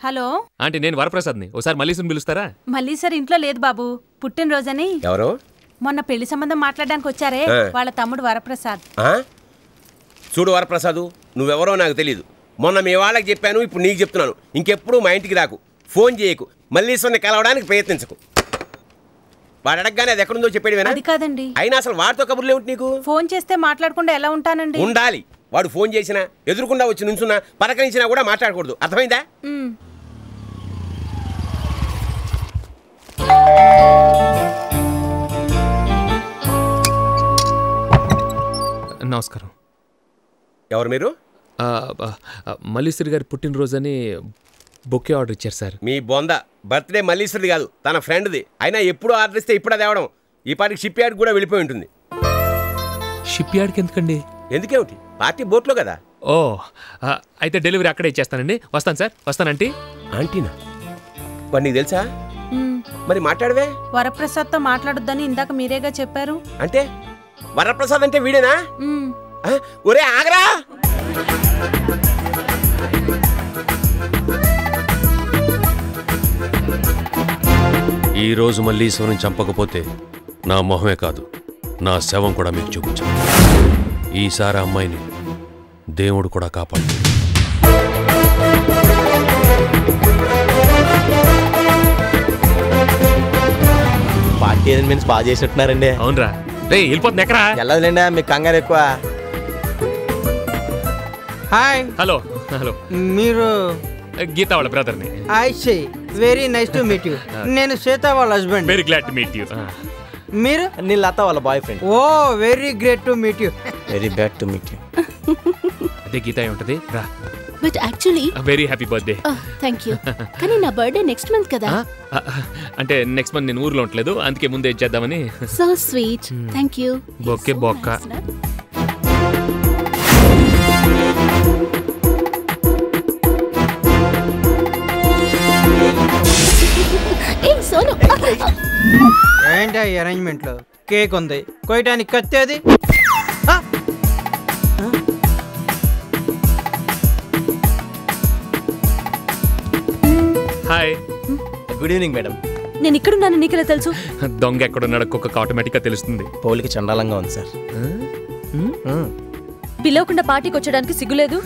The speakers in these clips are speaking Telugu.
హలో ఆంటీ, నేను వరప్రసాద్ని. ఒకసారి మల్లీసుని పిలుస్తారా? మల్లీసర్ ఇంట్లో లేదు బాబు, పుట్టినరోజని. ఎవరు? మొన్న పెళ్లి సంబంధం మాట్లాడడానికి వచ్చారే, వాళ్ళ తమ్ముడు వరప్రసాద్. చూడు వరప్రసాద్, నువ్వెవరో నాకు తెలియదు. మొన్న మీ వాళ్ళకి చెప్పాను, ఇప్పుడు నీకు చెప్తున్నాను. ఇంకెప్పుడు మా ఇంటికి రాకు, ఫోన్ చేయకు, మల్లీశ్వరిని కలవడానికి ప్రయత్నించకు. వాడు అడగగానే అది ఎక్కడుందో చెప్పేది. అది కాదండి. అయినా అసలు వాడితో కబుర్లు ఏమిటి నీకు? ఫోన్ చేస్తే మాట్లాడకుండా ఎలా ఉంటానండి? ఉండాలి. వాడు ఫోన్ చేసినా, ఎదురుకుండా వచ్చి నుంచున్నా, పలకరించినా కూడా మాట్లాడకూడదు. అర్థమైందా? నమస్కారం. ఎవరు మీరు? మల్లీశ్వరి గారి పుట్టినరోజని బొకే ఆర్డర్ ఇచ్చారు సార్. మీ బొంద బర్త్డే మల్లీశ్వరిది కాదు, తన ఫ్రెండ్ది. అయినా ఎప్పుడు ఆర్డర్ ఇస్తే ఇప్పుడు అది అవడం. ఈ పాటికి షిప్ యార్డ్ కూడా వెళ్ళిపోయి ఉంటుంది. షిప్ యార్డ్కి ఎందుకండి? ఎందుకేమిటి, పార్టీ బోట్లో కదా. ఓ, అయితే డెలివరీ అక్కడే ఇచ్చేస్తానండి. వస్తాను సార్, వస్తానంటీ. ఆంటీనా? మరి నీకు తెలుసా? మరి మాట్లాడవే. వరప్రసాద్తో మాట్లాడొద్దని ఇందాక మీరేగా చెప్పారు. అంటే వరప్రసాద్ అంటే వీడేనా? ఒరే ఆగరా! ఈరోజు మల్లీశ్వరం చంపకపోతే నా మొహమే కాదు, నా శవం కూడా మీకు చూపించాను. ఈసారి అమ్మాయిని దేవుడు కూడా కాపాడు. పార్టీ అరేంజ్మెంట్స్ బాగా చేసినట్టున్నారండి. అవునరా, వెళ్ళిపోతుంది. ఎక్కడా వెళ్ళదులేండి, మీకు కంగారు ఎక్కువ. హాయ్. హలో. హలో, మీరు గీతా వాళ్ళ బ్రదర్ని. I say very nice to meet you. నేను శ్వేత వాళ్ళ husband. Very glad to meet you. మీరు? నేను లత వాళ్ళ boyfriend. Oh very great to meet you. Very bad to meet you. అదే గీత ఉంటది. రా. But actually very happy birthday. Thank you. కానీ నా బర్త్డే నెక్స్ట్ మంత్ కదా. అంటే నెక్స్ట్ మంత్ నేను ఊర్లో ఉండలేదు, అందుకే ముందే ఇచ్చేద్దామని. So sweet. Thank you. Bouquet బొక్క. ఏంటి ఈ అరేంజ్మెంట్ లో? కేక్ ఉంది, కోయటానికి కత్తి అది. హాయ్. Good evening madam. నేను ఇక్కడున్నాను, నీకెలా తెలుసు? దొంగ ఎక్కడున్నాడు కుక్క ఆటోమేటిక్ గా తెలుస్తుంది. పౌలికి చండాలంగా ఉంది సార్. పిలవకుండా పార్టీకి వచ్చడానికి సిగ్గులేదు?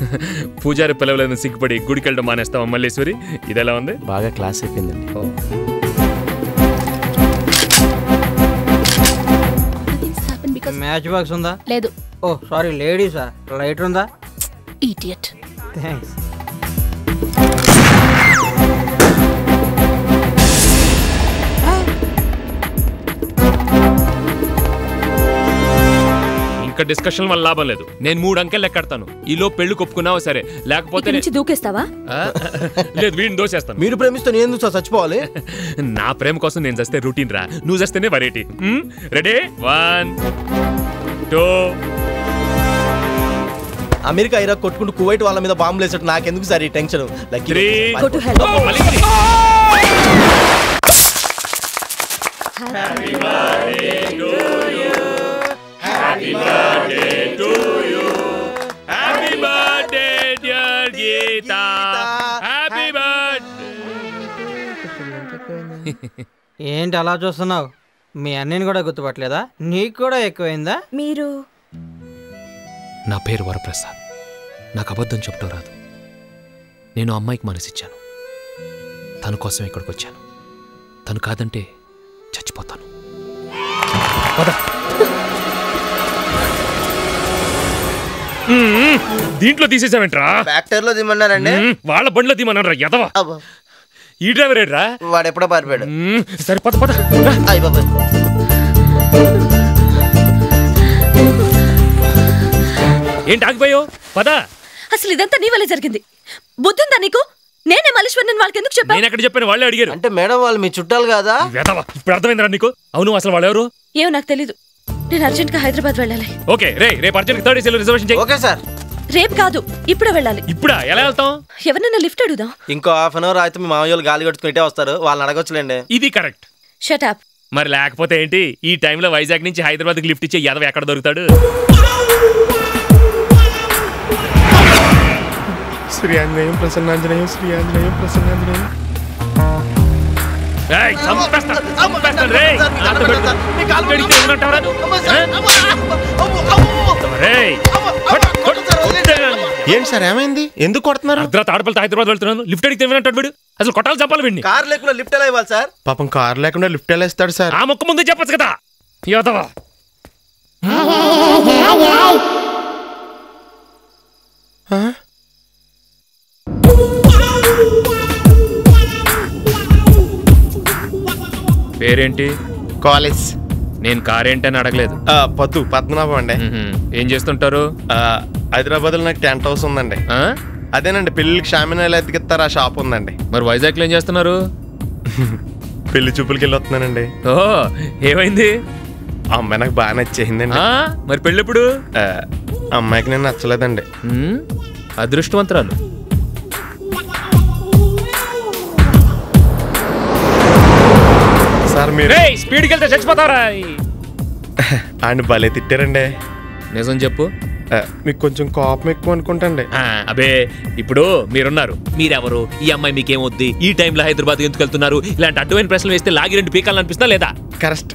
పూజారి పిలవలేదని సిగ్గుపడి గుడికి వెళ్ళడం మానేస్తావా మల్లీశ్వరి? ఇది ఎలా ఉంది? బాగా క్లాస్ అయిపోయిందండి. మ్యాచ్ బాక్స్ ఉందా? లేదు. ఓ సారీ, లేడీసా? లైటర్ ఉందా? ఇడియట్. థ్యాంక్స్. ఇంకా డిస్కషన్ వల్ల లాభం లేదు. నేను 3 అంకెలు లెక్కెడతాను. ఈలో పెళ్లి కొప్పుకున్నావా సరే, లేకపోతే దూకేస్తావా? లేదు, వీడిని దోసేస్తాను. మీరు ప్రేమిస్తే నేను చచ్చిపోవాలి? నా ప్రేమ కోసం నేను చస్తే రొటీన్ రా, నువ్వు చస్తేనే వెరైటీ. రెడీ? 1 2. అమెరికా ఇరాక్ కొట్టుకుంటూ కువైట్ వాళ్ళ మీద బాంబులు వేసేట్టు నాకెందుకు సార్ ఈ tension? 3. Happy birthday to you. Happy birthday to you. Happy birthday dear Geeta. Happy birthday. ఏంటి అలా చూస్తున్నావు? మీ అన్నని కూడా గుర్తుపట్టలేదా? నీకు కూడా ఎక్కువైందా? మీరు? నా పేరు వరప్రసాద్. నాకు అబద్ధం చెప్పడం రాదు. నేను అమ్మాయికి మనసిచ్చాను. తన కోసం ఇక్కడికి వచ్చాను. తను కాదంటే చచ్చిపోతాను. దీంట్లో తీసేసావేంట్రా? ఫ్యాక్టరీలో దిమన్నారండి. వాళ్ళ బండిలో దిమన్నారా ఎదవా? ఈ డ్రైవర్ ఏడ్రా? వాడు ఎప్పుడో పారిపోయాడు. సరే పద పద. ఏంటి ఆగిపోయావు? పద. అసలు ఇదంతా నీ వల్లే జరిగింది. బుద్ధుందా నీకు? నేనే మల్లీశ్వరిని వాళ్ళకి ఎందుకు చెప్పాను? నేను ఎక్కడ చెప్పాను? వాళ్ళే అడిగారు. అంటే మేడం వాళ్ళు మీ చుట్టాలు కాదా? ఇప్పుడు అర్థమైందిరా నీకు? అవును, అసలు వాళ్ళు ఎవరు? ఏమో నాకు తెలీదు. నేను అర్జెంట్ గా హైదరాబాద్ వెళ్ళాలి. ఓకే రేపు అర్జెంట్ 3rd AC రిజర్వేషన్ చేయి. Okay sir. రేపు కాదు, ఇప్పుడే వెళ్ళాలి. ఇప్పుడా? ఎలా వెళ్తాం? ఎవరినైనా లిఫ్ట్ అడుగుదాం. ఇంకో హాఫ్ అన్ అవర్ అయితే మీ మామయ్యలు గాలి కట్టుకుంటే వస్తారు, వాళ్ళని అడగొచ్చులేండి. ఇది కరెక్ట్. Shut up. మరి లేకపోతే ఏంటి? ఈ టైంలో వైజాగ్ నుంచి హైదరాబాద్కి లిఫ్ట్ ఇచ్చే యాదవ్ ఎక్కడ దొరుకుతాడు? శ్రీ ఆంజనేయం ప్రసన్నాంజనేయం శ్రీ ఆంజనేయం ప్రసన్నాంజనేయం. ఏంటి సార్ ఏమైంది? ఎందుకు కొడుతున్నారు? అర్ధరాత్రి ఆడపిల్లతో హైదరాబాద్ వెళ్తున్నాను, లిఫ్ట్ అడిగితే ఏమంటాడు వీడు? అసలు కొట్టాలి చంపాలి వీడిని. కార్ లేకుండా లిఫ్ట్ ఎలా ఇవ్వాలి సార్? పాపం కార్ లేకుండా లిఫ్ట్ ఎలా ఇస్తాడు సార్? ఆ మొక్క ముందు చెప్పచ్చు కదా యోధవా. పేరేంటి? కాలేజ్. నేను కారేంటని అడగలేదు. పొద్దు పద్మనాభం అండి. ఏం చేస్తుంటారు? హైదరాబాద్ లో నాకు టెంట్ హౌస్ ఉందండి. అదేనండి పెళ్లికి షామినాలు ఎత్తికిస్తారు, ఆ షాప్ ఉందండి. మరి వైజాగ్ లో ఏం చేస్తున్నారు? పెళ్లి చూపులకి వెళ్ళి వస్తున్నానండి. ఓ ఏమైంది? అమ్మాయి నాకు బాగా నచ్చేసిందండి. మరి పెళ్ళెప్పుడు? అమ్మాయికి నేను నచ్చలేదండి. అదృష్టవంతరాలు. సార్ మీరు స్పీడ్కి వెళ్తే చచ్చిపోతారా? ఆయన భలే తిట్టారండి. నిజం చెప్పు. మీకు కొంచెం కోపం ఎక్కువ అనుకుంటండి. అబే ఇప్పుడు మీరున్నారు, మీరెవరు, ఈ అమ్మాయి మీకేమొద్ది, ఈ టైంలో హైదరాబాద్ ఎందుకు వెళ్తున్నారు, ఇలాంటి అడ్డమైన ప్రశ్నలు వేస్తే లాగి 2 పీకాలని అనిపిస్తా లేదా? కరెక్ట్.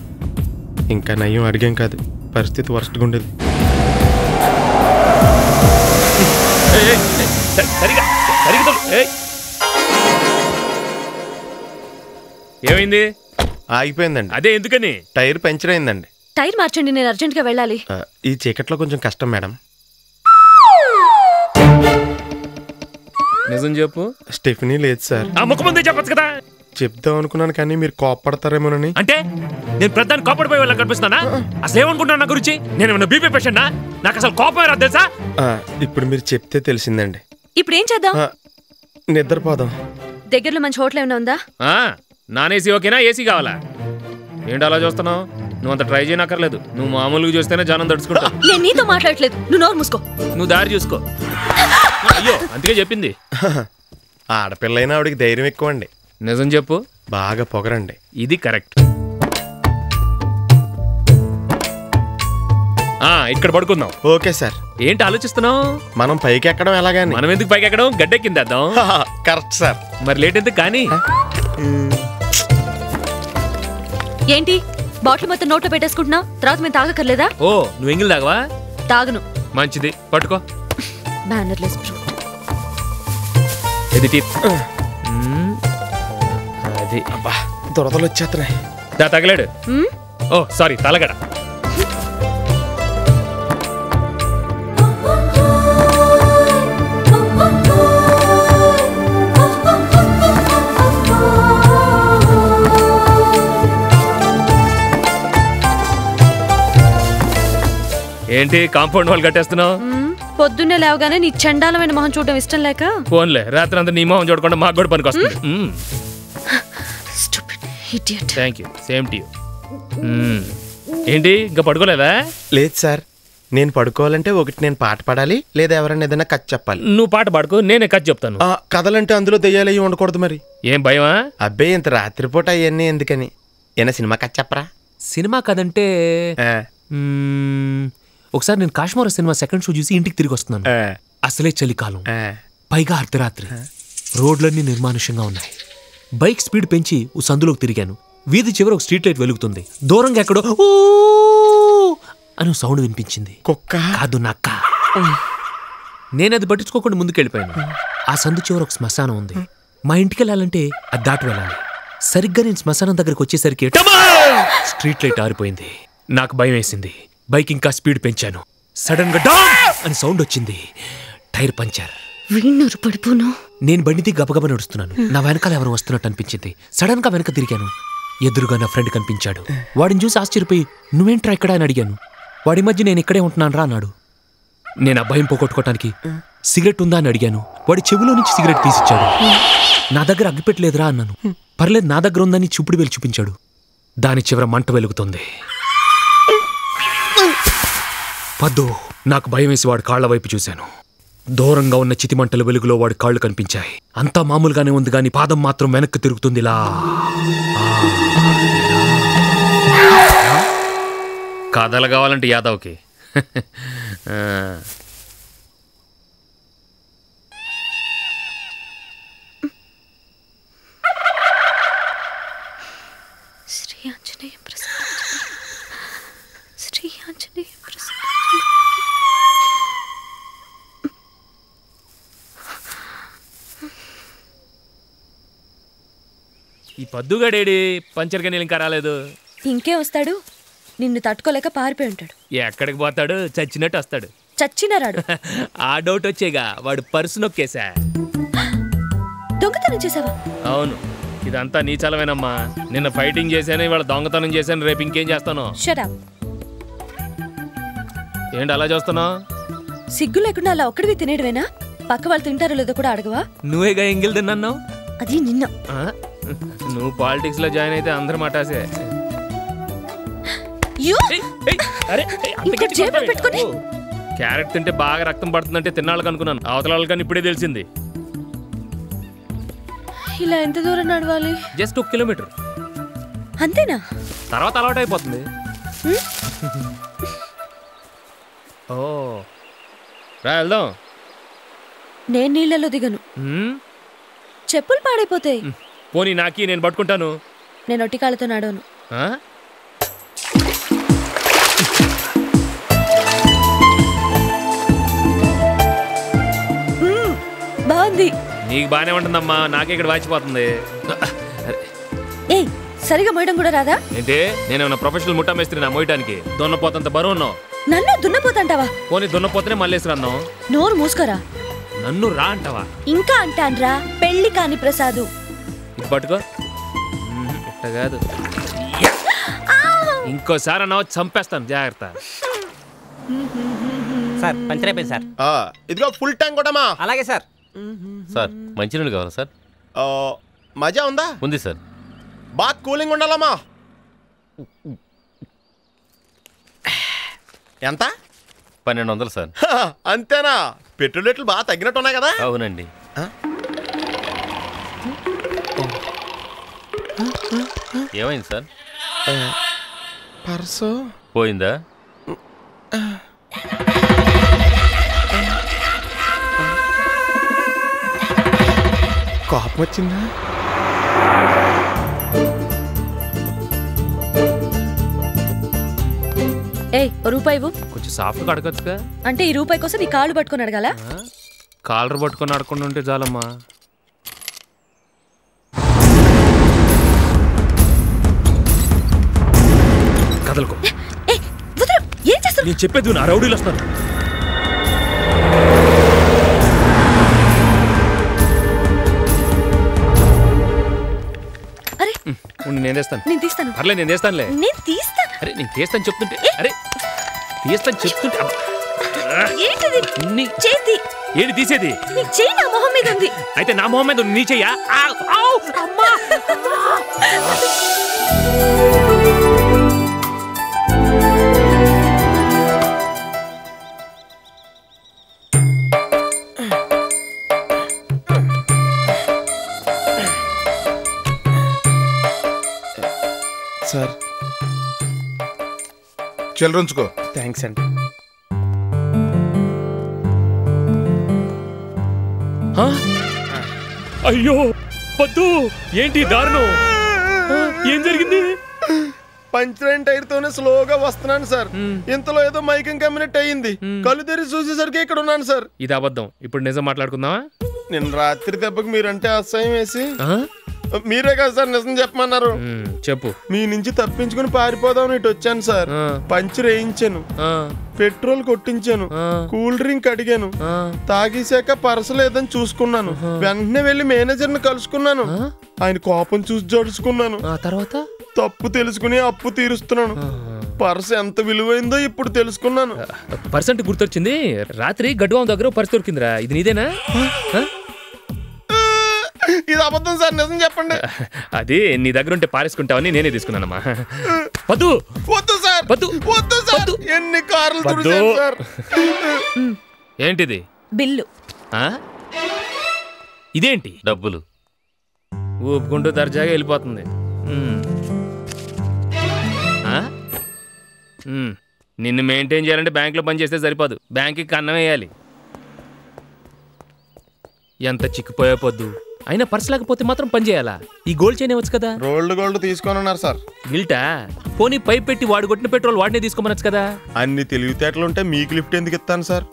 ఇంకా నయ్యం అడిగాం కాదు, పరిస్థితి వరస్ట్గా ఉండేది. సరిగా ఏమైంది? ఆగిపోయిందండి. అదే ఎందుకని? టైర్ పంచర్ అయిందండి. టైర్ మార్చండి, నేను అర్జెంట్ గా వెళ్ళాలి. ఈ చీకట్లో కొంచెం కష్టం మేడం. నిజం చెప్పు. స్టెఫనీ లేదు సార్. ఆ ముఖం ముందే చెప్పచ్చు కదా. చెప్దాం అనుకున్నాను కానీ మీరు కోపడతారేమోనని. అంటే నేను ప్రధాని కోపడిపోయే వాళ్ళకి కనిపిస్తానా? అసలు ఏమనుకుంటున్నా నా గురించి? నేను ఏమన్నా బీపీ పేషెంటా? నాకు అసలు కోపం రాదు తెలుసా? ఇప్పుడు మీరు చెప్తే తెలిసిందండి. ఇప్పుడు ఏం చేద్దాం? నిద్రపోదాం. దగ్గరలో మంచి హోటల్ ఏమైనా ఉందా? నాన్ ఏసీ ఓకేనా, ఏసీ కావాలా? ఏంటి అలా చూస్తున్నావు? నువ్వు అంత ట్రై చేయనక్కర్లేదు, నువ్వు మామూలుగా చూస్తేనే జనం తడుచుకుంటావు. నేను నీతో మాట్లాడలేదు, నువ్వు నోరు మూసుకో. నువ్వు దారి చూసుకో. అయ్యో అందుకే చెప్పింది. ఆడపిల్లైనా ఆవిడికి ధైర్యం ఎక్కువ అండి. నిజం చెప్పు. బాగా పొగరండి. ఇది కరెక్ట్. ఇక్కడ పడుకుందాం. Okay sir. ఏంటి ఆలోచిస్తున్నావు? మనం పైకి ఎక్కడం ఎలాగాని? మనం ఎందుకు పైకి ఎక్కడం? గడ్డెక్కిందేద్దాం. Correct sir. మరి లేట్ ఎందుకు కానీ? ఏంటి బాటిల్ మొత్తం నోట్లో పెట్టేసుకుంటున్నావు? తర్వాత మేము తాగక్కర్లేదా? ఓ నువ్వు ఎంగిల్ తాగవా? తాగను. మంచిది, పట్టుకో. బ్యానర్లెస్ బ్రో. ఇది టిప్. అది అబ్బా దొరదలు వచ్చేస్తున్నాయి. తగలేడు. ఓ సారీ, తలగడ. ఏంటి కాంపౌండ్ వాళ్ళు కట్టేస్తున్నావు? పొద్దున్నే లేవగానే నీ చండాలమైన మొహం చూడడం ఇష్టం లేక. ఫోన్లే, రాత్రి అంతా నీ మొహం చూడకుండా మాకు కూడా పనికి వస్తుంది. Thank you, same to you. ఏంటి ఇంకా పడుకోలేదా? లేదు సార్, నేను పడుకోవాలంటే ఒకటి నేను పాట పాడాలి, లేదా ఎవరైనా ఏదైనా కథ చెప్పాలి. నువ్వు పాట పాడుకో, నేనే కథ చెప్తాను. కథలంటే అందులో దెయ్యాలు అయ్యి ఉండకూడదు. మరి ఏం భయమా? అబ్బాయి ఇంత రాత్రిపూట అవన్నీ ఎందుకని? ఏనా సినిమా కథ చెప్పరా? సినిమా కథంటే ఒకసారి నేను కాశ్మీర్ సినిమా సెకండ్ షో చూసి ఇంటికి తిరిగి వస్తున్నాను. అసలే చలికాలం, పైగా అర్ధరాత్రి, రోడ్లన్నీ నిర్మానుష్యంగా ఉన్నాయి. బైక్ స్పీడ్ పెంచి ఓ సందులోకి తిరిగాను. వీధి చివర ఒక స్ట్రీట్ లైట్ వెలుగుతుంది. దూరంగా ఎక్కడో ఓ అని సౌండ్ వినిపించింది. కుక్క కాదు, నక్క. నేను అది పట్టించుకోకుండా ముందుకెళ్ళిపోయాను. ఆ సందు చివర ఒక శ్మశానం ఉంది. మా ఇంటికి వెళ్ళాలంటే అది దాటి వెళ్ళాలి. సరిగ్గా నేను శ్మశానం దగ్గరికి వచ్చేసరికి స్ట్రీట్ లైట్ ఆరిపోయింది. నాకు భయం వేసింది. బైక్ ఇంకా స్పీడ్ పెంచాను. సడన్ గా డామ్ అని సౌండ్ వచ్చింది. Tyre puncture. పడిపోను. నేను బండిది గబగబ నడుస్తున్నాను. నా వెనకాల ఎవరు వస్తున్నట్టు అనిపించింది. సడన్ గా వెనక తిరిగాను. ఎదురుగా నా ఫ్రెండ్ కనిపించాడు. వాడిని చూసి ఆశ్చర్యపోయి నువ్వేంట్రా ఇక్కడ అని అడిగాను. వాడి మధ్య నేను ఇక్కడే ఉంటున్నాను రా అన్నాడు. నేను ఆ భయం పోగొట్టుకోవటానికి సిగరెట్ ఉందా అని అడిగాను. వాడి చెవిలో నుంచి సిగరెట్ తీసిచ్చాడు. నా దగ్గర అగ్గిపెట్టలేదురా అన్నాను. పర్లేదు నా దగ్గర ఉందని చూపుడు వేలు చూపించాడు. దాని చివర మంట వెలుగుతుంది. పద్దు. నాకు భయం వేసి వాడి కాళ్ల వైపు చూశాను. దూరంగా ఉన్న చితిమంటల వెలుగులో వాడి కాళ్ళు కనిపించాయి. అంతా మామూలుగానే ఉంది గాని పాదం మాత్రం వెనక్కి తిరుగుతుందిలా. కథలు కావాలంటే యాదవ్కి. ఈ పద్దుగాడేడి పంచర్గా నీళ్ళు ఇంకా రాలేదు. ఇంకే వస్తాడు, నిన్ను తట్టుకోలేక పారిపోయి ఉంటాడు. ఎక్కడికి పోతాడు? చచ్చినట్టు వస్తాడు. చచ్చినా రాడు. ఆ డౌట్ వచ్చేగా వాడు పర్సు నొక్కేశా. దొంగతనం చేసావా? అవును, ఇదంతా నీ చలవేనమ్మా. నిన్న ఫైటింగ్ చేశాను, ఇవాళ దొంగతనం చేశాను, రేపు ఇంకేం చేస్తాను? Shut up. ఏంటి అలా చూస్తున్నావు? సిగ్గు లేకుండా అలా ఒక్కడివి తినేయడమేనా? పక్క వాళ్ళు తింటారో లేదో కూడా అడగవా? నువ్వేగా ఎంగిల్ తిన్నావు. అది నిన్న. నువ్వు పాలిటిక్స్ లో జాయిన్ అయితే అందరూ మాటాసే. ఇంకా జేబులో పెట్టుకొని క్యారెట్ తింటే బాగా రక్తం పడుతుందంటే తిన్నాళ్ళకి అనుకున్నాను, అవతల వాళ్ళకని ఇప్పుడే తెలిసింది. ఇలా ఎంత దూరం నడవాలి? జస్ట్ 1 కిలోమీటర్ అంతేనా? తర్వాత అలవాటు అయిపోతుంది. ఓ రా వెళ్దాం. నేను నీళ్ళలో దిగను, చెప్పులు పాడైపోతాయి. పోనీ నాకి, నేను పట్టుకుంటాను. నేను ఒట్టి కాళ్ళతో నడవను. బాగుంది. నీకు బానే ఉంటుందమ్మా, నాకే ఇక్కడ వాచిపోతుంది. ఏయ్, సరిగా మోయడం కూడా రాదా? ఏంటి, నేనేమన్నా ప్రొఫెషనల్ ముఠా మేస్త్రి నా మోయటానికి? దున్నపోతంత బరువు ఉన్నావు. నన్ను దున్నపోతంటావా? పోనీ దున్నపోతనే మళ్ళేసి రన్నావు. నోరు మూసుకోరా. నన్ను రా అంటావా? ఇంకా అంటాన్రా, పెళ్లి కాని ప్రసాదు. ఇది పట్టుకో. ఇట్ట కాదు, ఇంకోసారి అన్నావు చంపేస్తాను, జాగ్రత్త. సార్ పంచర్ అయిపోయింది సార్. ఇదిగో ఫుల్ ట్యాంక్ కూడా మా. అలాగే సార్. సార్ మంచినీళ్ళు కావాలా సార్? మజా ఉందా? ఉంది సార్. బాగా కూలింగ్ ఉండాలమ్మా. ఎంత? 1200 సార్. అంతేనా? పెట్రోల్ రేట్లు బాగా తగ్గినట్టు ఉన్నాయి కదా? అవునండి. ఏమైంది సార్? పర్సు పోయిందా? కోపం వచ్చిందా? ఏయ్, రూపాయి ఇవ్వు. కొంచెం సాఫ్ట్గా అడగచ్చుగా. అంటే ఈ రూపాయి కోసం నీ కాళ్ళు పట్టుకొని అడగాల? కాలర్ పట్టుకొని అడగకుండా ఉంటే చాలమ్మా. కదలకు. ఏం చేస్తావు? నేను చెప్పేది నా రౌడీలు వస్తాను. అరే నేను తెస్తాను. నేను తీస్తాను. పర్లేదు, నేను తెస్తానులే. నేను తీస్తాను. అరే నేను తీస్తాను చెప్తుంటే. అరే తీస్తాను చెప్తుంటే. ఏంటిది? చేతి ఏంటి తీసేది? నీ చెయ్యి నా మొహం మీద ఉంది. అయితే నా మొహం మీద నీ చెయ్యా? అమ్మా! సార్ చిల్లరుంచుకో. థ్యాంక్స్ అండి. అయ్యో వద్దు, ఏంటి దారుణం? ఏం జరిగింది? పంచరైన టైర్ తోనే స్లోగా వస్తున్నాను సార్. ఇంతలో ఏదో మైకం కమ్మినట్టు అయ్యింది. కళ్ళు తెరిచి చూసేసరికి ఇక్కడ ఉన్నాను సార్. ఇది అబద్ధం. ఇప్పుడు నిజం మాట్లాడుకుందామా? నిన్న రాత్రి దెబ్బకి మీరంటే అసహ్యం వేసి మీరే కదా సార్ నిజం చెప్పమన్నారు. చెప్పు. మీ నుంచి తప్పించుకుని పారిపోదామని ఇటు వచ్చాను సార్. పంచర్ వేయించాను, పెట్రోల్ కొట్టించాను, కూల్ డ్రింక్ అడిగాను, తాగేశాక పర్సు లేదని చూసుకున్నాను. వెంటనే వెళ్లి మేనేజర్ ని కలుసుకున్నాను. ఆయన కోపం చూసి జడుచుకున్నాను. తర్వాత తప్పు తెలుసుకుని అప్పు తీరుస్తున్నాను. పర్సు ఎంత విలువైందో ఇప్పుడు తెలుసుకున్నాను. పర్సెంట్ గుర్తొచ్చింది. రాత్రి గడ్డువాం దగ్గర పర్సు దొరికిందిరా. ఇది నీదేనా? ఇది అబద్ధం సార్, నిజం చెప్పండి. అది నీ దగ్గర ఉంటే పారేసుకుంటావని నేనే తీసుకున్నానమ్మా. వద్దు వద్దు సార్, వద్దు సార్. ఎన్ని కార్లు తుడిచాను సార్. ఏంటిది? బిల్లు. ఇదేంటి? డబ్బులు. ఊపుకుంటూ దర్జాగా వెళ్ళిపోతుంది. నిన్ను మెయింటైన్ చేయాలంటే బ్యాంకులో పని చేస్తే సరిపోదు, బ్యాంక్కి కన్నం వేయాలి. ఎంత చిక్కిపోయా పొద్దు. అయినా పర్స్ లేకపోతే మాత్రం పని చేయాలా? ఈ గోల్డ్ చైన్ ఇవ్వచ్చు కదా. గోల్డ్ తీసుకొని సార్. గిల్టా? పోనీ పైప్ పెట్టి వాడు కొట్టిన పెట్రోల్ వాడినే తీసుకోమనొచ్చు కదా. అన్ని తెలివితేటలుంటే మీకు లిఫ్ట్ ఎందుకు ఇస్తాను సార్?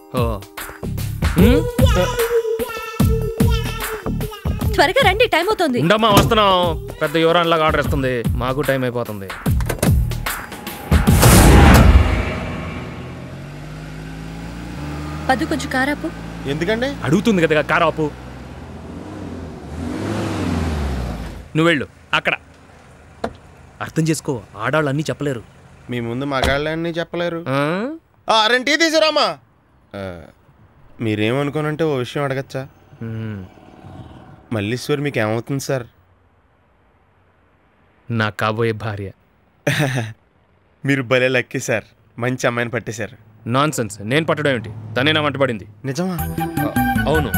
త్వరగా రండి, టైం అవుతోంది. ఉండమ్మా, వస్తున్నాం. పెద్ద యువరాన్లాగా ఆర్డర్ ఇస్తుంది, మాకు టైం అయిపోతుంది. పద్దు కొంచెం కారాపు. ఎందుకండి? అడుగుతుంది కదా కారాపు. నువ్వు వెళ్ళు అక్కడ. అర్థం చేసుకో, ఆడాళ్ళు అన్నీ చెప్పలేరు. మీ ముందు మగాళ్ళని చెప్పలేరు. అరేంటి తీసుకురామా. మీరేమనుకోనంటే ఓ విషయం అడగచ్చా? మల్లీశ్వరి మీకు ఏమవుతుంది సార్? నా కాబోయే భార్య. మీరు భలే లక్కీ సార్, మంచి అమ్మాయిని పట్టేశారు. నాన్ సెన్స్, నేను పట్టడం ఏమిటి? తనే నా వంట పడింది. నిజమా? అవును.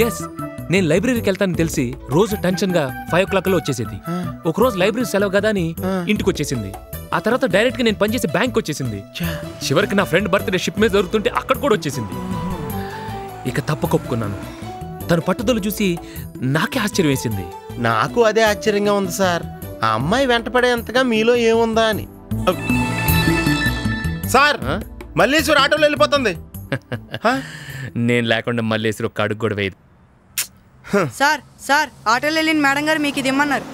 ఎస్, నేను లైబ్రరీకి వెళ్తానని తెలిసి రోజు టెన్షన్గా 5 o'clock వచ్చేసేది. ఒకరోజు లైబ్రరీ సెలవు కదా అని ఇంటికి వచ్చేసింది. ఆ తర్వాత డైరెక్ట్గా నేను పనిచేసే బ్యాంక్ వచ్చేసింది. చివరికి నా ఫ్రెండ్ బర్త్డే షిప్ మీద జరుగుతుంటే అక్కడ కూడా వచ్చేసింది. ఇక తప్పకొప్పుకున్నాను. తను పట్టుదల చూసి నాకే ఆశ్చర్యం వేసింది. నాకు అదే ఆశ్చర్యంగా ఉంది సార్. ఆ అమ్మాయి వెంటపడేంతగా మీలో ఏముందా అని. సార్, మల్లీశ్వరి ఆటోలో వెళ్ళిపోతుంది. నేను లేకుండా మల్లేశ్వరి ఒక్క అడుగు కూడా వేయదు. సార్ సార్ ఆటోలో వెళ్ళిన మేడం గారు మీకు ఇది ఇమ్మన్నారు.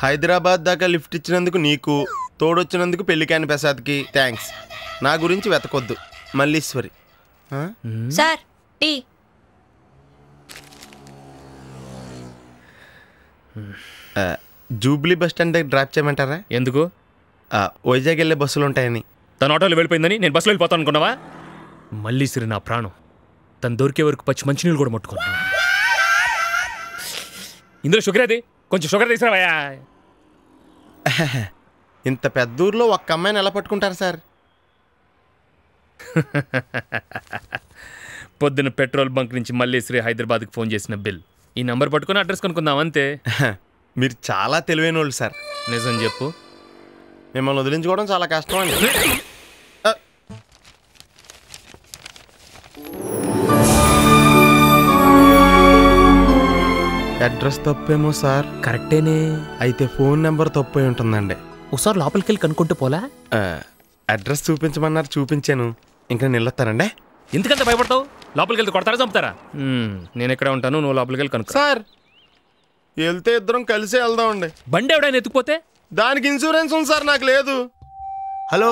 హైదరాబాద్ దాకా లిఫ్ట్ ఇచ్చినందుకు నీకు, తోడొచ్చినందుకు పెళ్లికాని ప్రసాద్కి థ్యాంక్స్. నా గురించి వెతకొద్దు. Malleswari. Sir tea. Jubilee bus stand దగ్గర డ్రాప్ చేయమంటారా? ఎందుకు? వైజాగ్ వెళ్ళే బస్సులు ఉంటాయని. తన ఆటోలో వెళ్ళిపోయిందని నేను బస్సులో వెళ్ళిపోతాను అనుకున్నావా? మల్లీశ్వరి నా ప్రాణం. తను దొరికే వరకు పచ్చి మంచినీళ్ళు కూడా ముట్టుకున్నాను. ఇందులో షుగర్ అది, కొంచెం షుగర్ తీసుకురావయ్యా. ఇంత పెద్ద ఊర్లో ఒక్క అమ్మాయిని ఎలా పట్టుకుంటారు సార్? పొద్దున పెట్రోల్ బంక్ నుంచి మల్లేశ్వరి హైదరాబాద్కి ఫోన్ చేసిన బిల్. ఈ నంబర్ పట్టుకుని అడ్రస్ కనుక్కుందాం అంతే. మీరు చాలా తెలివైన వాళ్ళు సార్. నిజం చెప్పు. మిమ్మల్ని వదిలించుకోవడం చాలా కష్టం అండి. అడ్రస్ తప్పేమో సార్. కరెక్టేనే. అయితే ఫోన్ నెంబర్ తప్పై ఉంటుందండి. ఒకసారి లోపలికి వెళ్ళి కనుక్కుంటూ పోలా? అడ్రస్ చూపించమన్నారు, చూపించాను. ఇంకా నిల్లొస్తానండి. ఎందుకంత భయపడతావు? లోపలికి వెళ్తే కొడతారా, చంపుతారా? నేను ఎక్కడ ఉంటాను, నువ్వు లోపలికి వెళ్ళి కనుక్కో. సార్, వెళ్తే ఇద్దరం కలిసే వెళ్దామండి. బండి ఎవడైనా ఎత్తుకుపోతే? దానికి ఇన్సూరెన్స్ ఉంది సార్, నాకు లేదు. Hello,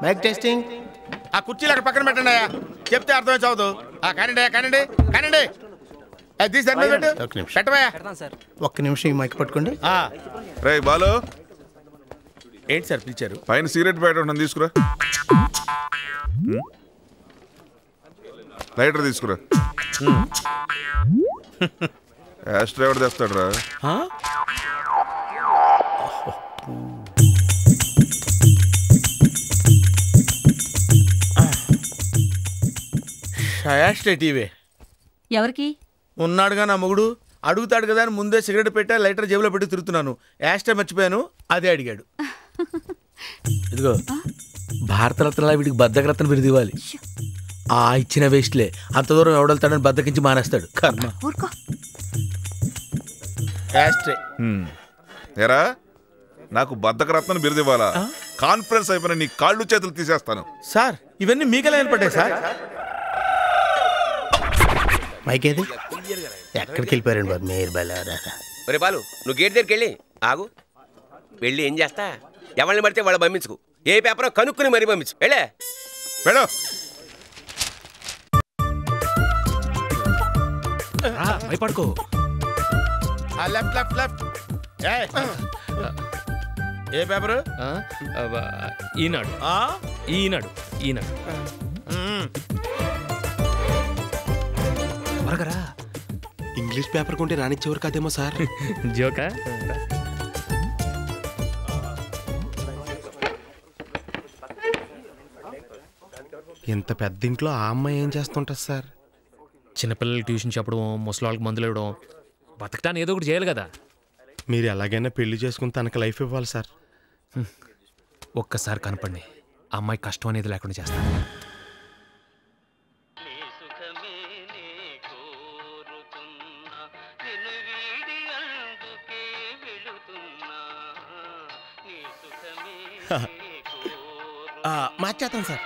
mic testing. ఆ కుర్చీలు అక్కడ పక్కన పెట్టండి అయ్యా, చెప్తే అర్థమే చదువు. కానండి కానండి కానండి. పెట్టవయ్యా. ఒక్క నిమిషం ఈ మైక్ పట్టుకోండి. రే బాలు, ఏంటి సార్ పిలిచారు? పైన సిగరెట్ ప్యాకెట్ ఉంటుంది, తీసుకురా. లైటర్ తీసుకురా. యాష్ డ్రైవర్ తెస్తాడు రా. టీవీ ఎవరికి ఉన్నాడుగా నా మొగుడు, అడుగుతాడు కదా అని ముందే సిగరెట్ పెట్టా, లైటర్ జేబులో పెట్టి తిరుగుతున్నాను. యాస్టే మర్చిపోయాను, అదే అడిగాడు. ఇదిగో, భారతరత్న వీడికి బద్దకరత్న బిరుదు ఇవ్వాలి. ఆ ఇచ్చిన వేస్ట్లే, అంత దూరం ఎవడెళ్తాడని బద్దకించి మానేస్తాడు. కర్మ. యాస్టే. ఎరా, నాకు బద్దకరత్నం బిరుదివ్వాలా? కాన్ఫరెన్స్ అయిపోయిన నీ కాళ్ళు చేతులు తీసేస్తాను. సార్, ఇవన్నీ మీకెలా ఏర్పడ్డాయి సార్? మైక్ ఏది? ఎక్కడికి వెళ్ళిపోయారండి బాబు మీరు? ఒరే బాలు, నువ్వు గేట్ దగ్గరికి వెళ్ళి ఆగు. వెళ్ళి ఏం చేస్తా, ఎవరిని పడితే వాళ్ళు పంపించుకు. ఏ పేపరో కనుక్కుని మరీ పంపించు. వెళ్ళే వెళ్ళు. భయపడుకో. Left left left. ఏ పేపరు? ఈనాడు. ఈనాడు. ఈనాడు. త్వరగా. ఇంగ్లీష్ పేపర్ కొంటే రానిచ్చేవారు కాదేమో సార్. జోకా? ఇంత పెద్ద ఇంట్లో ఆ అమ్మాయి ఏం చేస్తుంటారు సార్? చిన్నపిల్లలకి ట్యూషన్ చెప్పడం, ముసలి వాళ్ళకి మందులు ఇవ్వడం, బతకటాన్ని ఏదో ఒకటి చేయాలి కదా. మీరు ఎలాగైనా పెళ్లి చేసుకుని తనకు లైఫ్ ఇవ్వాలి సార్. ఒక్కసారి కనపడి ఆ అమ్మాయి కష్టం అనేది లేకుండా చేస్తాను. మార్చేస్తాను సార్.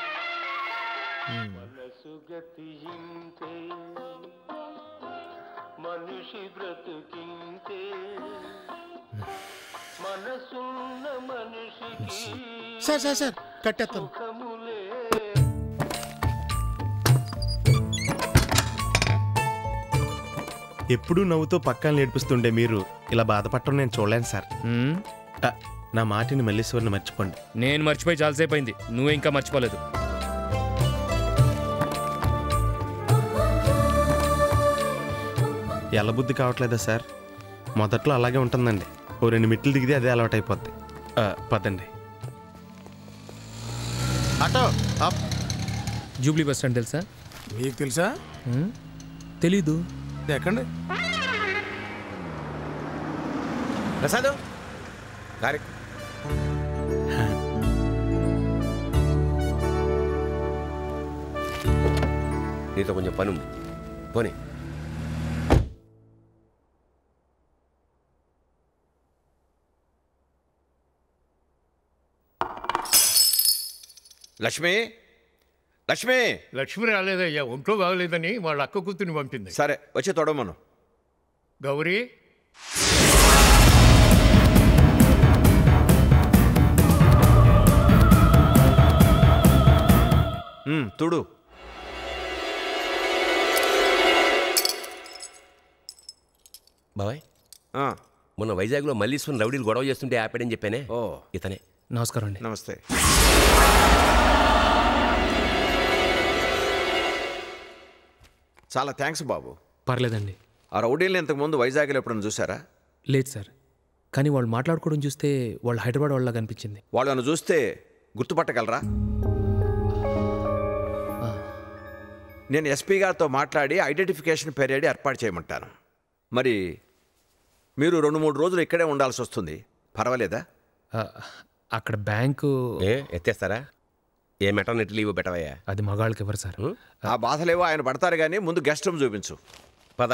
మనిషి బ్రతుకింతే మనసున్న మనిషికి సార్ కట్టేస్తాను. ఎప్పుడూ నవ్వుతో పక్కన నేర్పిస్తుండే మీరు ఇలా బాధపడటం నేను చూడలేను సార్. నా మాటిని మల్లీశ్వరిని మర్చిపోండి. నేను మర్చిపోయి చాలాసేపు అయింది, నువ్వే ఇంకా మర్చిపోలేదు. ఎల్లబుద్ధి కావట్లేదా సార్? మొదట్లో అలాగే ఉంటుందండి, ఓ 2 మెట్లు దిగితే అదే అలవాటు అయిపోద్ది. పదండి. Auto up. Jubilee bus stand తెలుసా? మీకు తెలుసా? తెలీదు. ఎక్కండి. ప్రసాద్ గారి నీతో కొంచెం పని ఉంది, పోనీ. లక్ష్మి లక్ష్మి రాలేదయ్యా, ఒంట్లో బాగలేదని వాళ్ళ అక్క కూతుర్ని పంపింది. సరే వచ్చి తొడమను. గౌరీ, తుడు. బాబాయ్, మొన్న వైజాగ్లో మల్లీశ్వరం రౌడీలు గొడవ చేస్తుంటే ఆపాడని చెప్పానే, ఇతనే. నమస్కారం అండి. నమస్తే. చాలా థ్యాంక్స్ బాబు. పర్లేదండి. ఆ రౌడీలు ఇంతకుముందు వైజాగ్లో ఎప్పుడైనా చూసారా? లేదు సార్, కానీ వాళ్ళు మాట్లాడుకోవడం చూస్తే వాళ్ళు హైదరాబాద్ వాళ్ళ కనిపించింది. వాళ్ళను చూస్తే గుర్తుపట్టగలరా? నేను ఎస్పీ గారితో మాట్లాడి ఐడెంటిఫికేషన్ పీరియడ్ ఏర్పాటు చేయమంటాను. మరి మీరు 2-3 రోజులు ఇక్కడే ఉండాల్సి వస్తుంది, పర్వాలేదా? అక్కడ బ్యాంకు ఎత్తేస్తారా? ఏ మెటర్నిటీ లీవ్ పెట్టవయ్యా? అది మగాళ్ళకి ఎవరు సార్? ఆ బాధలేవో ఆయన పడతారు, కానీ ముందు గెస్ట్ రూమ్ చూపించు. పద.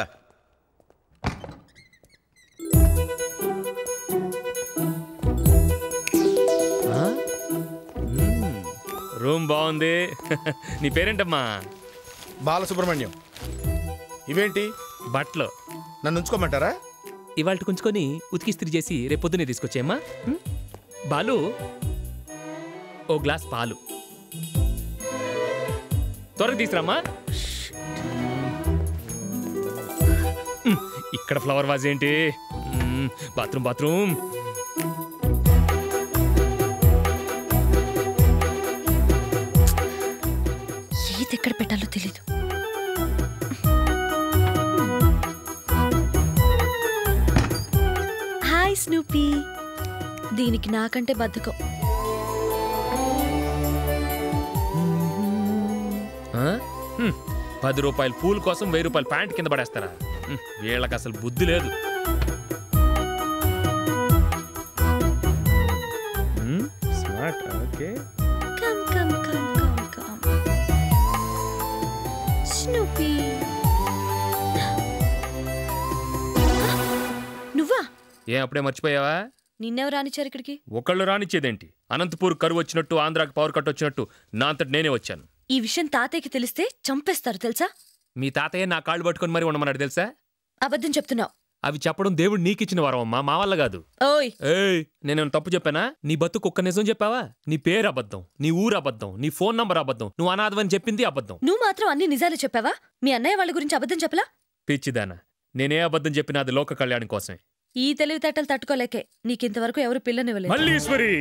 రూమ్ బాగుంది. నీ పేరేంటమ్మా? బాలసుబ్రహ్మణ్యం. ఇవేంటి బట్టలు? నన్ను ఉంచుకోమంటారా? ఇవాళ ఉంచుకొని ఉతికిస్త్రీ చేసి రేపు పొద్దునే తీసుకొచ్చేయమ్మా. బాలు, ఓ గ్లాస్ పాలు త్వరగా తీసురామ్మా. ఇక్కడ ఫ్లవర్ వాజ్ ఏంటి? బాత్రూమ్. ఏది ఎక్కడ పెట్టాలో తెలీదు. Hi Snoopy. దీనికి నాకంటే బద్ధకం. ₹10 పూల్ కోసం ₹1000 ప్యాంట్ కింద పడేస్తారా? వీళ్ళకి అసలు బుద్ధి లేదు. స్మార్ట్. ఓకే. స్నూపీ, నువ్వా? ఏం అప్పుడే మర్చిపోయావా? నిన్నెవరు రానిచ్చారు ఇక్కడికి? ఒకళ్ళు రానిచ్చేదేంటి? అనంతపూర్ కరువు వచ్చినట్టు, ఆంధ్రాకి పవర్ కట్ వచ్చినట్టు నా అంతటి నేనే వచ్చాను. ఈ విషయం తాతయ్యకి తెలిస్తే చంపేస్తారు తెలుసా? మీ తాతయ్య నా కాళ్ళు పట్టుకొని మరీ ఉండమన్నాడు తెలుసా? అబద్ధం చెప్తున్నావు. అవి చెప్పడం దేవుడు నీకిచ్చిన వరం అమ్మా, మా వల్ల కాదు. ఓయ్, నేనేం తప్పు చెప్పానా? నీ బతుకు ఒక్క నిజం చెప్పావా? నీ పేరు అబద్ధం, నీ ఊరు అబద్ధం, నీ ఫోన్ నంబర్ అబద్ధం, నువ్వు అనాథవని చెప్పింది అబద్ధం. నువ్వు మాత్రం అన్ని నిజాలు చెప్పావా? మీ అన్నయ్య వాళ్ళ గురించి అబద్ధం చెప్పలా? పిచ్చిదానా, నేనే అబద్ధం చెప్పినా అది లోక కళ్యాణం కోసమే. ఈ తెలివితేటలు తట్టుకోలేకే నీకింతవరకు ఎవరు పిల్లనివ్వలేదు. Malleswari,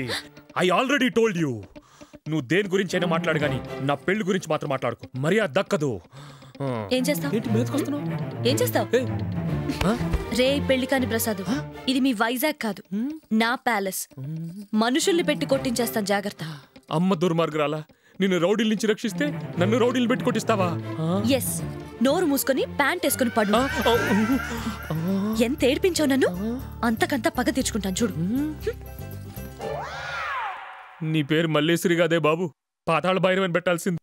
I already told you, నువ్వు దేని గురించి అయినా మాట్లాడు గాని నా పెళ్లి గురించి మాత్రం మాట్లాడుకో, మర్యాద దక్కదు. ఏం చేస్తావు? ఏం చేస్తావు? రే పెళ్లి కాని ప్రసాద్, ఇది మీ వైజాగ్ కాదు, నా ప్యాలెస్. మనుషుల్ని పెట్టి కొట్టించేస్తాను, జాగ్రత్త. అమ్మ దుర్మార్గురాలా, నిన్ను రౌడీల నుంచి రక్షిస్తే నన్ను రౌడీలు పెట్టి కొట్టిస్తావా? ఎస్, నోరు మూసుకొని ప్యాంట్ వేసుకుని పడు. ఎంత ఏడిపించావు నన్ను, అంతకంతా పగ తెచ్చుకుంటాను చూడు. నీ పేరు మల్లేశ్వరి కాదే బాబు, పాతాళ భైరవని పెట్టాల్సింది.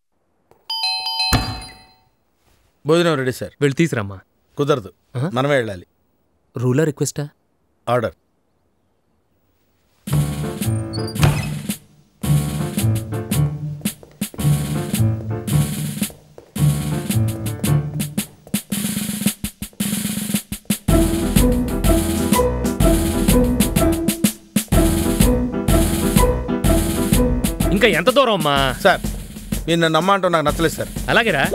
భోజనం రెడీ సార్. వెళ్ళి తీసురమ్మా. కుదరదు, మనమే వెళ్ళాలి. రూలా రిక్వెస్టా? ఆర్డర్. ఇంకా ఎంత దూరం అమ్మా? సార్ మీరు నన్ను నమ్మంటూ నాకు నచ్చలేదు సార్. అలాగేరా?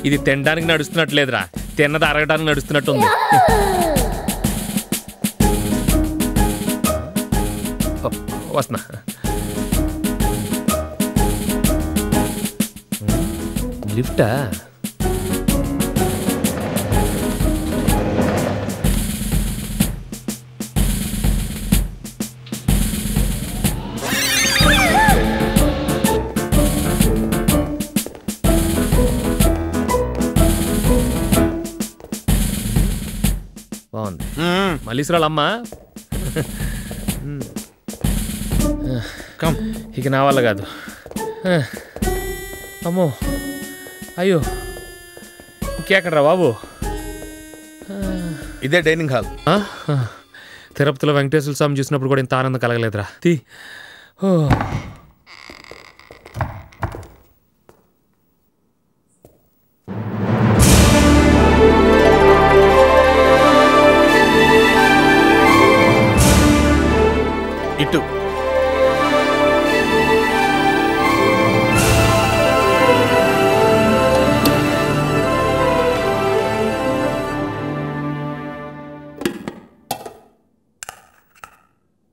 ఇది తినడానికి నడుస్తున్నట్లేదురా, తిన్నది అరగడానికి నడుస్తున్నట్టుంది. వస్తున్నా. లిఫ్టా? బాగుంది. మల్లీశ్వరాలమ్మా ఇక నా వల్ల కాదు. అమ్మో అయ్యో ఇంకెక్కడరా బాబు? ఇదే డైనింగ్ హాల్. తిరుపతిలో వెంకటేశ్వర స్వామి చూసినప్పుడు కూడా ఇంత ఆనందం కలగలేదురా. ఇటు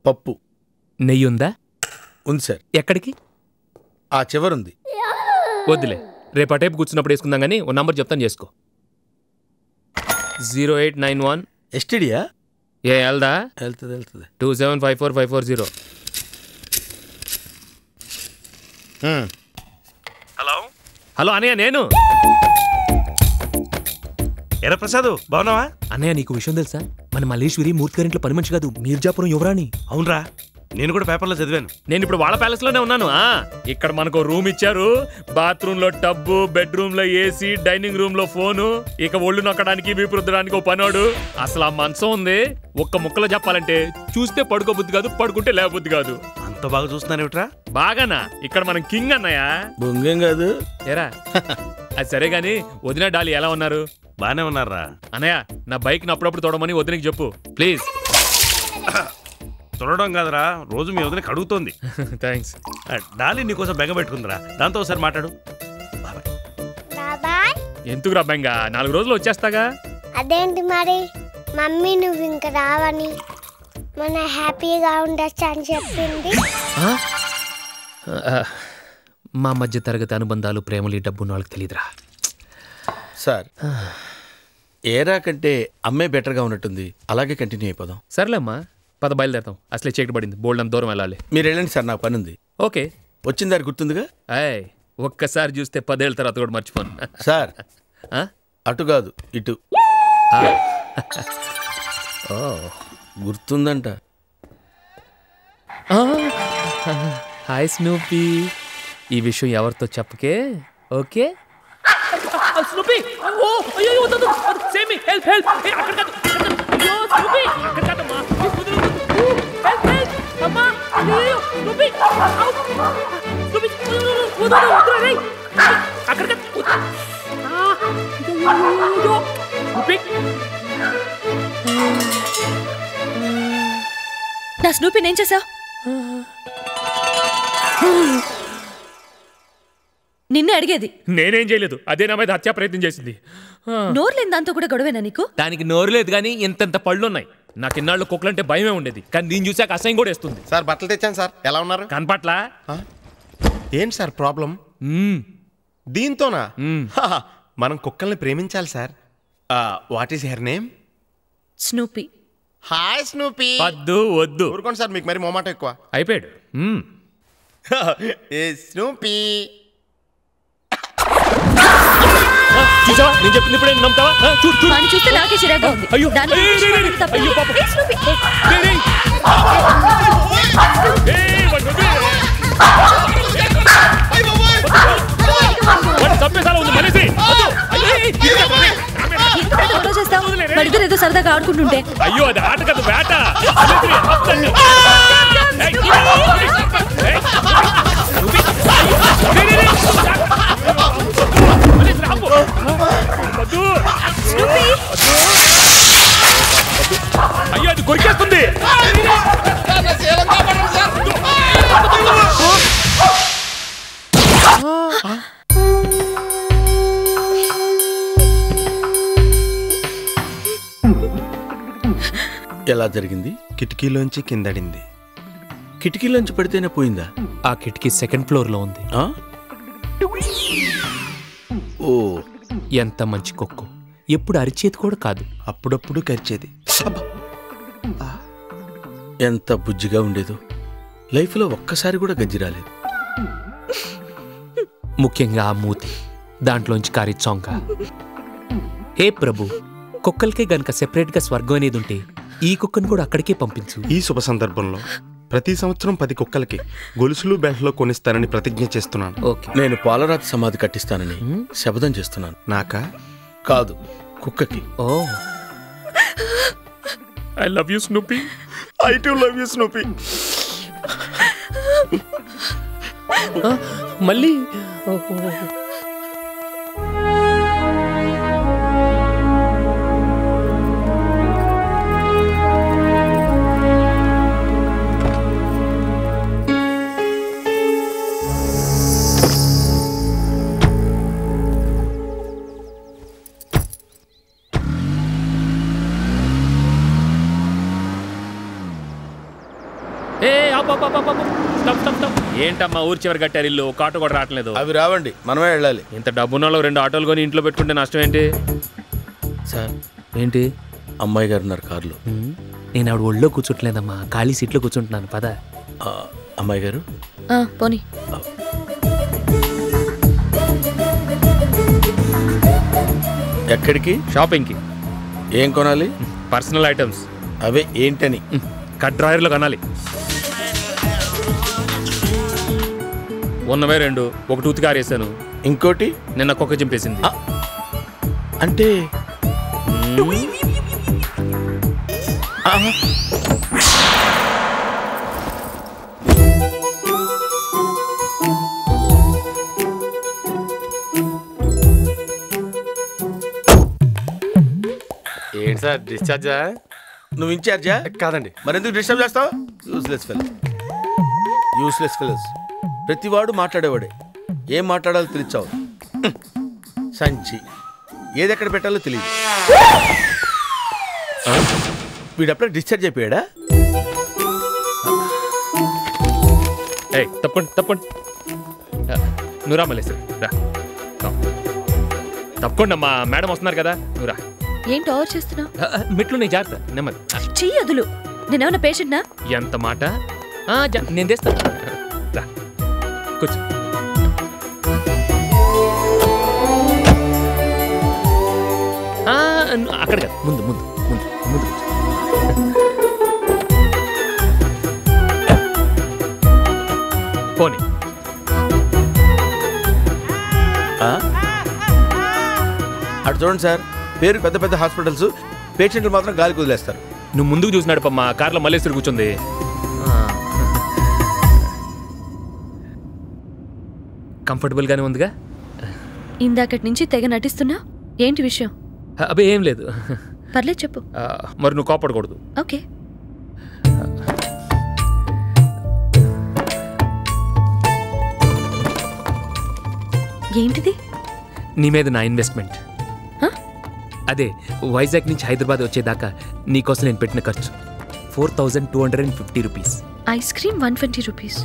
పప్పు. నెయ్యి ఉందా? ఉంది సార్. ఎక్కడికి? ఆ చివరుంది. వద్దులే, రేపు ఆ టైపు కూర్చున్నప్పుడు వేసుకుందాం. కానీ ఓ నంబర్ చెప్తాను, చేసుకో. 0891 ఎస్టీడియా? ఏ వెళ్దా? వెళ్తుంది 2754540. హలో అన్నయ్య, నేను ఎరా ప్రసాద్, బాగున్నావా? అన్నయ్య నీకు విషయం తెలుసా? మన మల్లేశ్వరి మూర్తి గారింట్లో పని మంచి కాదు, మీర్జాపురం యువరాణి. అవునరా, నేను కూడా పేపర్లో చదివాను. నేను ఇప్పుడు వాళ్ళ ప్యాలెస్ లోనే ఉన్నాను. ఇక్కడ మనకు రూమ్ ఇచ్చారు, బాత్రూమ్ లో టబ్బు, బెడ్రూమ్ లో ఏసీ, డైనింగ్ రూమ్ లో ఫోను, ఇక ఒళ్ళు నొక్కడానికి వీపు రుద్దడానికి ఓ పనోడు. అసలు ఆ మంచం ఉంది. ఒక్క ముక్కలో చెప్పాలంటే చూస్తే పడుకోబుద్ధి కాదు, పడుకుంటే లేబుద్ధి కాదు. అంత బాగా చూస్తున్నానేమిట్రా? బాగానా? ఇక్కడ మనం కింగ్ అన్నయ్య. బొంగేం కాదు ఏరా? అది సరే గాని వదిన డాలి ఎలా ఉన్నారు? బానే ఉన్నారా అన్నయ్య? నా బైక్ ని అప్పుడప్పుడు తోడమని వదినకి చెప్పు ప్లీజ్. తొడడం కాదురా, రోజు మీ వదినకి అడుగుతోంది. థ్యాంక్స్. డాలి నీకోసం బెంగ పెట్టుకుందిరా, దాంతో ఒకసారి మాట్లాడు. ఎందుకురా బెంగ? 4 రోజులు వచ్చేస్తాగా. అదేంటి మరి? మమ్మీ నువ్వు ఇంకా రావని, మన హ్యాపీగా ఉండొచ్చు అని చెప్పింది. మా మధ్య తరగతి అనుబంధాలు, ప్రేమలు, డబ్బున్న వాళ్ళకి తెలియదురా. సార్ ఏరా కంటే అమ్మే బెటర్గా ఉన్నట్టుంది, అలాగే కంటిన్యూ అయిపోదాం. సర్లేమ్మా, పద బయలుదేరతాం. అసలే చీకటి పడింది, బోల్డ్ అంత దూరం వెళ్ళాలి. మీరు వెళ్ళండి సార్, నాకు పని ఉంది. ఓకే. వచ్చిన దారి గుర్తుందిగా? అయ్ ఒక్కసారి చూస్తే 10 ఏళ్ళ తర్వాత కూడా మర్చిపోను. సార్ అటు కాదు ఇటు. గుర్తుందంట. Hi Snoopy. ఈ విషయం ఎవరితో చెప్పకే, ఓకే? స్నూపీ, ఓ అయ్యో వద్దు, సేవ్ మీ, హెల్ప్ హెల్ప్. అక్కడ కాదు, అయ్యో స్నూపీ, అక్కడ కాదమ్మా, హెల్ప్ హెల్ప్ అమ్మా, అయ్యో స్నూపీ, స్నూపీ వద్దు రేయ్, అక్కడ కాదు, అయ్యో స్నూపీ. నా స్నూపీ నేను చేసావు? నిన్నే అడిగేది. నేనేం చేయలేదు, అదే నా మీద హత్యా ప్రయత్నం చేసింది. నోరు లేని దాంతో కూడా గొడవేనా నీకు? దానికి నోరు లేదు కానీ ఇంతంత పళ్ళున్నాయి. నాకు ఇన్నాళ్ళు కుక్కలంటే భయమే ఉండేది, కానీ దీన్ని చూసాక అసహ్యం కూడా వేస్తుంది. సార్ బట్టలు తెచ్చాను సార్, ఎలా ఉన్నారు? కనపట్ల. ఏంటి సార్ ప్రాబ్లం? దీంతోనా? మనం కుక్కల్ని ప్రేమించాలి sir. What is her name? Snoopy. Hi Snoopy. వద్దు వద్దు, ఊరుకోండి సార్, మీకు మరి మొమాట ఎక్కువ. అయిపోయాడు. స్నూపీ చూసావా, నేను చెప్పింది ఇప్పుడు నమ్ముతావా? వాడిని చూస్తే నాకే చిరాగ్గా ఉంది. అయ్యో ఏదో సరదాగా ఆడుకుంటుంటే. అయ్యో అది ఆట కాదు, వేట. ఎలా జరిగింది? కిటికీలోంచి కిందడింది. కిటికీలోంచి పడితేనే పోయిందా? ఆ కిటికీ సెకండ్ ఫ్లోర్ లో ఉంది. ఓ, ఎంత మంచి కుక్క. ఎప్పుడు అరిచేది కూడా కాదు, అప్పుడప్పుడు కరిచేది. ఎంత బుజ్జిగా ఉండేదో. లైఫ్లో ఒక్కసారి కూడా గజ్జి రాలేదు. ముఖ్యంగా ఆ మూతి, దాంట్లోంచి కారి చొంక. హే ప్రభు, కుక్కలకే గనక సెపరేట్ గా స్వర్గం అనేది ఉంటే ఈ కుక్కను కూడా అక్కడికే పంపించు. ఈ శుభ సందర్భంలో ప్రతి సంవత్సరం 10 కుక్కలకి గొలుసులు బెల్ట్లో కొనిస్తానని ప్రతిజ్ఞ చేస్తున్నాను. నేను పాలరాతి సమాధి కట్టిస్తానని శపథం చేస్తున్నాను. నాకా? కాదు, కుక్కకి. Oh, I love you Snoopy. I too love you Snoopy. మళ్ళీ ఏంటమ్మా ఊరి చివరి కట్టారు ఇల్లు, ఒక ఆటో కూడా రావట్లేదు. అవి రావండి, మనమే వెళ్ళాలి. ఇంత డబ్బున్న 2 ఆటోలు కొని ఇంట్లో పెట్టుకుంటే నష్టం ఏంటి సార్? ఏంటి? అమ్మాయి గారు ఉన్నారు కారులో. నేను ఆవిడ ఒళ్ళో కూర్చోట్లేదమ్మా, ఖాళీ సీట్లో కూర్చుంటున్నాను. పద. అమ్మాయి గారు పోనీ. ఎక్కడికి? షాపింగ్కి. ఏం కొనాలి? Personal items. అవే ఏంటని? కట్ డ్రాయర్లో కొనాలి. ఉన్నవే 2, ఒకటి ఉతికి వేసాను, ఇంకోటి నిన్న కుక్క చింపేసింది. అంటే ఏంటి సార్ డిశ్చార్జా? నువ్వు ఇన్ఛార్జా? కాదండి. మరెందుకు డిస్టర్బ్ చేస్తావు? Useless fellows. ప్రతివాడు మాట్లాడేవాడే. ఏం మాట్లాడాలో తెలిచావు. సంచి ఏదెక్కడ పెట్టాలో తెలియదు. వీడప్పుడే డిశ్చార్జ్ అయిపోయాడా? తప్పండి తప్పండి. నువ్వు రా మల్లేశ్వరి, రా. తప్పకుండా అమ్మా, మేడం వస్తున్నారు కదా, నువ్వు రా. ఏంటి ఓవర్ చేస్తున్నావు? మెట్లు నీ జాగ్రత్త, నెమ్మది. చెయ్యి వదులు. నేనేమన్నా పేషెంట్నా? ఎంత మాట. నేను తెస్తాను, రా కూర్చో. అక్కడ కదా, ముందు ముందు ముందు ముందు పోనీ. అటు చూడండి సార్, పేరు పెద్ద పెద్ద హాస్పిటల్స్, పేషెంట్లు మాత్రం గాలికి వదిలేస్తారు. నువ్వు ముందుకు చూసినాడు పమ్మా, కార్లో మల్లేశ్వరి కూర్చుంది. కంఫర్టబుల్ గానే ఉందిగా? ఇందాకటి నుంచి తెగ నటిస్తున్నా, ఏంటి విషయం? అబ్బే ఏం లేదు. పర్లేదు చెప్పు. మరి నువ్వు కోపడకూడదు. ఓకే. ఏంటిది? నీ మీద నా ఇన్వెస్ట్మెంట్. అదే వైజాగ్ నుంచి హైదరాబాద్ వచ్చేదాకా నీకోసం నేను పెట్టిన ఖర్చు 4250 rupees. Ice cream 120 rupees.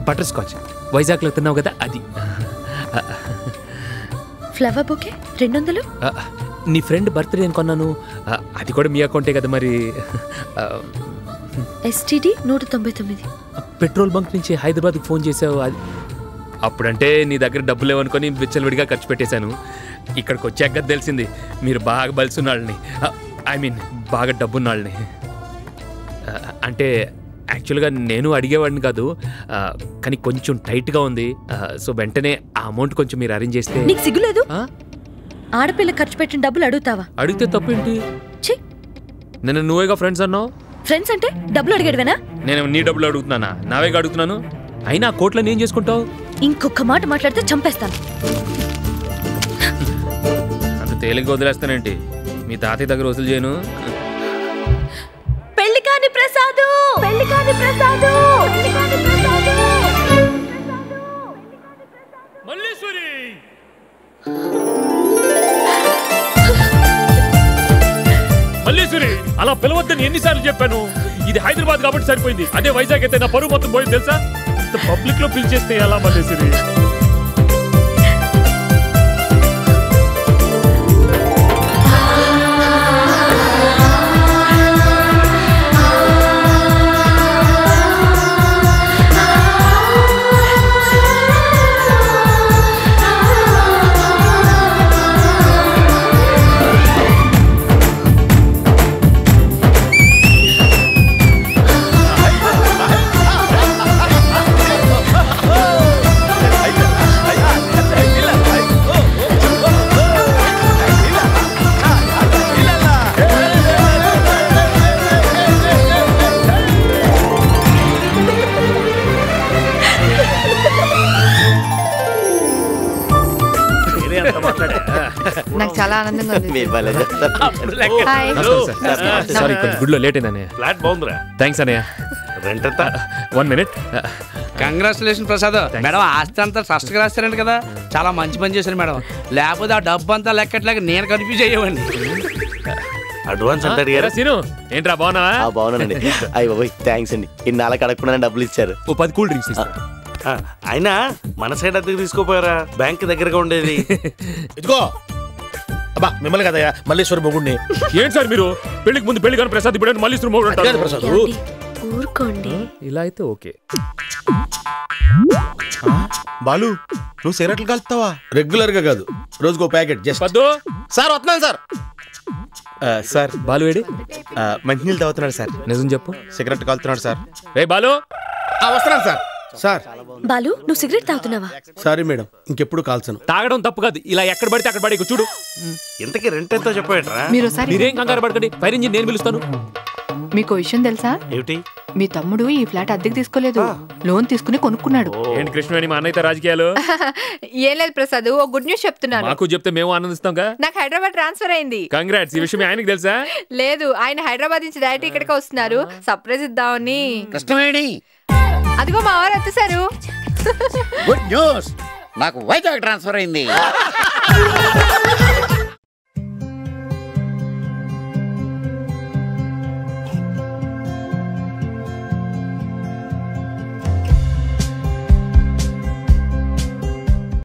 Butter scotch వైజాగ్లో తిన్నావు కదా, అది. Flower bouquet 200. నీ ఫ్రెండ్ బర్త్డే నేను కొన్నాను, అది కూడా మీ అకౌంటే కదా మరి. STD 199. పెట్రోల్ బంక్ నుంచి హైదరాబాద్కి ఫోన్ చేసావు, అది అప్పుడంటే నీ దగ్గర డబ్బులు లేవనుకొని విచ్చలవిడిగా ఖర్చు పెట్టేశాను. ఇక్కడికి వచ్చాక తెలిసింది మీరు బాగా బలిసున్నాళ్ళని, ఐ మీన్ బాగా డబ్బున్నాళ్ళని. అంటే యాక్చువల్గా నేను అడిగేవాడిని కాదు, కానీ కొంచెం టైట్గా ఉంది. సో వెంటనే ఆ అమౌంట్ కొంచెం మీరు అరేంజ్ చేస్తే. నీకు సిగ్గులేదు? ఆడపిల్ల ఖర్చు పెట్టిన డబ్బులు అడుగుతావా? అడిగితే తప్పేంటి? నేను నువ్వేగా ఫ్రెండ్స్ అన్నావు. ఫ్రెండ్స్ అంటే డబ్బులు అడిగాడువేనా? నేను నీ డబ్బులు అడుగుతున్నానా? నావేగా అడుగుతున్నాను. అయినా ఆ కోట్లని ఏం చేసుకుంటావు? ఇంకొక మాట మాట్లాడితే చంపేస్తాను. అంత తేలిగ్గా వదిలేస్తానేంటి? మీ తాతయ్య దగ్గర వసూలు చేయను. పెళ్లి కాని ప్రసాదు, పెళ్లి కాని ప్రసాదు, పెళ్లి కాని ప్రసాదు. మల్లేశ్వరి, మల్లేశ్వరి అలా పిలవద్దని ఎన్నిసార్లు చెప్పాను? ఇది హైదరాబాద్ కాబట్టి సరిపోయింది. అదే వైజాగ్ అయితే నా పరువు మొత్తం పోయింది తెలుసా. పబ్లిక్ లో పిలిచేస్తే ఎలా మల్లేసిరి. నాకు చాలా ఆనందంగా ఉంది. సారీ కొంచెం గుడ్లో లేట్ అయిందన్నయ్య. ఫ్లాట్ బాగుందిరా. థ్యాంక్స్ అన్నయ్య. రెంట్ ఎంత? 1 minute. కంగ్రాచులేషన్ ప్రసాద్. మేడం ఆస్తి అంతా ట్రస్ట్కి రాస్తారంట కదా, చాలా మంచి పని చేశారు మేడం. లేకపోతే ఆ డబ్బు అంతా లెక్కట్లేక నేను కన్ఫ్యూజ్ అయ్యేవాడిని. అడ్వాన్స్ అంటే అడిగారా? సీను ఏంట్రా బాగున్నావా? బాగున్నానండి. అయ్యి బాబోయ్ థ్యాంక్స్ అండి. ఇన్నాళ్ళకి అడగకుండా డబ్బులు ఇచ్చారు. ఓ 10 కూల్ డ్రింక్స్ ఇస్తా. అయినా మన సైడ్ అద్దెకి తీసుకోపోయారా? బ్యాంక్ దగ్గరగా ఉండేది. ఇదిగో అబ్బా మిమ్మల్ని కదయ్యా మల్లేశ్వరి మొగుడిని. ఏంటి సార్ మీరు పెళ్లికి ముందు పెళ్లి కానీ ప్రసాద్ ఇప్పుడు మల్లేశ్వరి మొగుడు అంటారు. ప్రసాద్ ఊరుకోండి. ఇలా అయితే ఓకే. బాలు నువ్వు సిగరెట్లు కలుపుతావా? రెగ్యులర్ గా కాదు, రోజుకో ప్యాకెట్. జస్ట్ సార్ వస్తున్నాను సార్. సార్ బాలు ఏడి? మంచినీళ్ళు తాగుతున్నాడు సార్. నిజం చెప్పు. సిగరెట్ కాలుతున్నాడు సార్. రే బాలు. వస్తున్నాను సార్. సార్ బాలు నువ్వు సిగరెట్ తాగుతున్నావా? సారీ మేడం, ఇంకెప్పుడు కాల్చను. తాగడం తప్పు కాదు, ఇలా ఎక్కడ పడితే అక్కడ పడి చూడు. ఇంతకీ రెంట్ ఎంతో చెప్పేట్రా? మీరేం కంగారు పడకండి, ఫైర్ ఇంజిన్ నేను పిలుస్తాను. మీకు విషయం తెలుసా? ఏమిటి? మీ తమ్ముడు ఈ ఫ్లాట్ అద్దెకి తీసుకోలేదు, లోన్ తీసుకుని కొనుక్కున్నాడు. ఏంటి కృష్ణవేణి మా అన్నయ్య రాజకీయాలు? ఏం లేదు ప్రసాద్, ఓ గుడ్ న్యూస్ చెప్తున్నాను. మాకు చెప్తే మేము ఆనందిస్తాం. నాకు హైదరాబాద్ ట్రాన్స్ఫర్ అయింది. కంగ్రాట్స్. ఈ విషయం ఆయనకి తెలుసా? లేదు, ఆయన హైదరాబాద్ నుంచి డైరెక్ట్ ఇక్కడికి వస్తున్నారు. సర్ప్రైజ్ ఇద్దామని. కృష్ణవేణి అదిగో మా వారు వచ్చేసారు. గుడ్ న్యూస్, నాకు వైజాగ్ ట్రాన్స్ఫర్ అయింది.